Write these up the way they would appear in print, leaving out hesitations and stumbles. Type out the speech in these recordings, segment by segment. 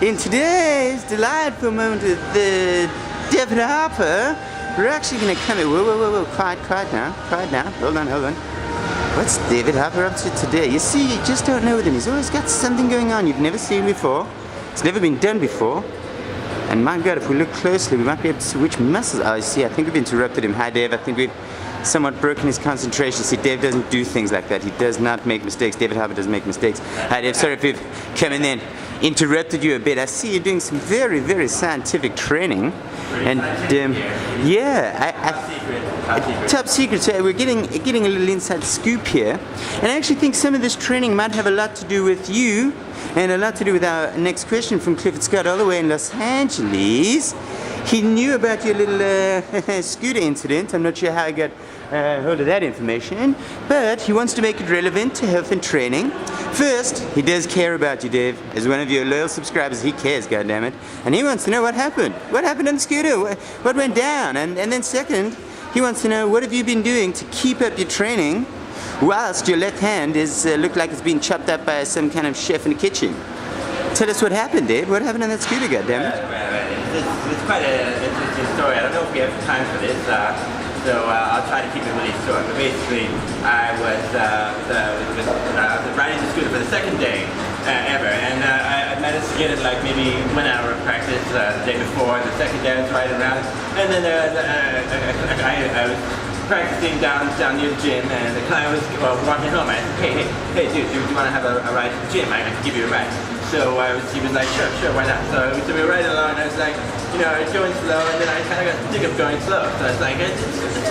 In today's delightful moment with Deffid Harpa, we're actually going to come in. Whoa, quiet now, hold on. What's Deffid Harpa up to today? You see, you just don't know with him. He's always got something going on you've never seen before. It's never been done before. And my God, if we look closely, we might be able to see which muscles. Oh, you see, I think we've interrupted him. Hi, Dave. I think we've somewhat broken his concentration. See, Dave doesn't do things like that. He does not make mistakes. Deffid Harpa doesn't make mistakes. Hi, Dave. Sorry if we've come in and interrupted you a bit. I see you're doing some very, very scientific training. And top secret. So we're getting a little inside scoop here. And I actually think some of this training might have a lot to do with you and a lot to do with our next question from Clifford Scott all the way in Los Angeles. He knew about your little scooter incident. I'm not sure how I got hold of that information, but he wants to make it relevant to health and training. First, he does care about you, Dave. As one of your loyal subscribers, he cares, goddammit. And he wants to know what happened. What happened on the scooter? What went down? And then second, he wants to know what have you been doing to keep up your training whilst your left hand is looked like it's been chopped up by some kind of chef in the kitchen. Tell us what happened, Dave. What happened on that scooter, goddammit? It's quite an interesting story. I don't know if we have time for this, so I'll try to keep it really short. But basically, I was riding the scooter for the second day ever, and I managed to get it like maybe 1 hour of practice the day before. The second day I was riding around, and then I was practicing down near the gym, and the client was walking home. I said, hey, dude, do you want to have a ride to the gym? I can give you a ride. So he was like, sure, why not? So we were riding along, and I was like, I was going slow, and then I kind of got sick of going slow. So I was like, let's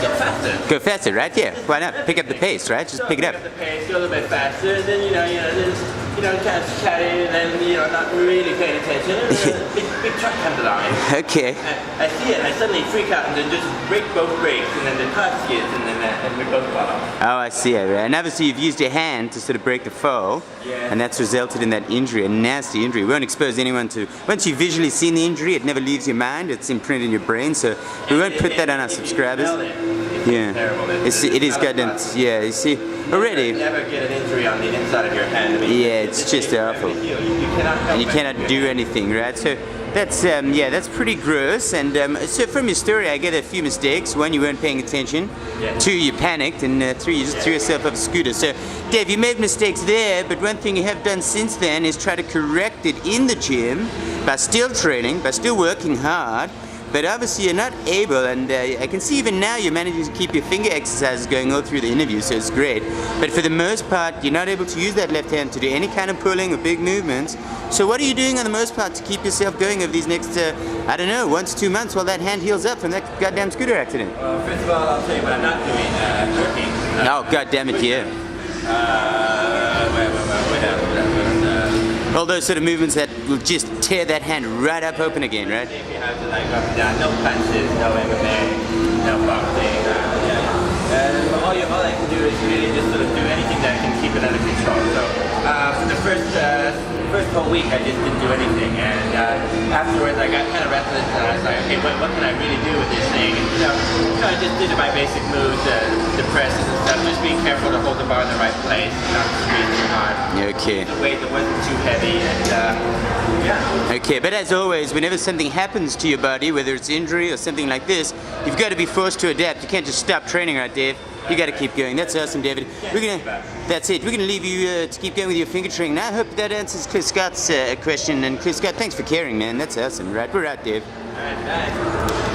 go faster. Go faster, right? Yeah, why not? Pick up the pace, right? Just pick it up. Pick up the pace, go a little bit faster, and then, kind of chatting, and then, not really paying attention. And big truck comes along. Okay. I see it, and I suddenly freak out, and then just break both brakes, and then the car skids, and then we both fall off. Oh, I see it. Right. And obviously you've used your hand to sort of break the fall, and that's resulted in that injury, a nasty injury. We won't expose anyone to. Once you've visually seen the injury, it never leaves your mind. It's imprinted in your brain, so we won't put that on our subscribers. It is goddamn. Yeah, you see already. You never get an injury on the inside of your hand. I mean, it's just awful. And you cannot do anything, right? So that's pretty gross. And so from your story, I get a few mistakes. One, you weren't paying attention. Two, you panicked, and three, you just threw yourself off a scooter. So, Dave, you made mistakes there, but one thing you have done since then is try to correct it in the gym by still training, by still working hard. But obviously you're not able, and I can see even now you're managing to keep your finger exercises going all through the interview, so it's great. But for the most part, you're not able to use that left hand to do any kind of pulling or big movements. So what are you doing on the most part to keep yourself going over these next, 1 to 2 months while that hand heals up from that goddamn scooter accident? Well, first of all, I'll tell you what I'm not doing, working. Oh, goddammit, yeah. All those sort of movements that will just tear that hand right up open again, right? You have to up and down, no punches, no MMA, no boxing, and all I can do is really just sort of do anything that can keep it under control. So for the first whole week I just didn't do anything, and afterwards I got kind of restless, and I was like, okay, what can I really do with this thing? And I just did my basic moves, the presses and stuff, just being careful to hold the bar in the right place, not squeeze too hard. Okay. The weight that wasn't too heavy, and Okay, but as always, whenever something happens to your body, whether it's injury or something like this, you've got to be forced to adapt. You can't just stop training, right, Dave? You got to keep going. That's awesome, David. That's it. We're gonna leave you to keep going with your finger training. Now, I hope that answers Cliff Scott's question. And Cliff Scott, thanks for caring, man. That's awesome, right? We're out, Dave. all right, bye.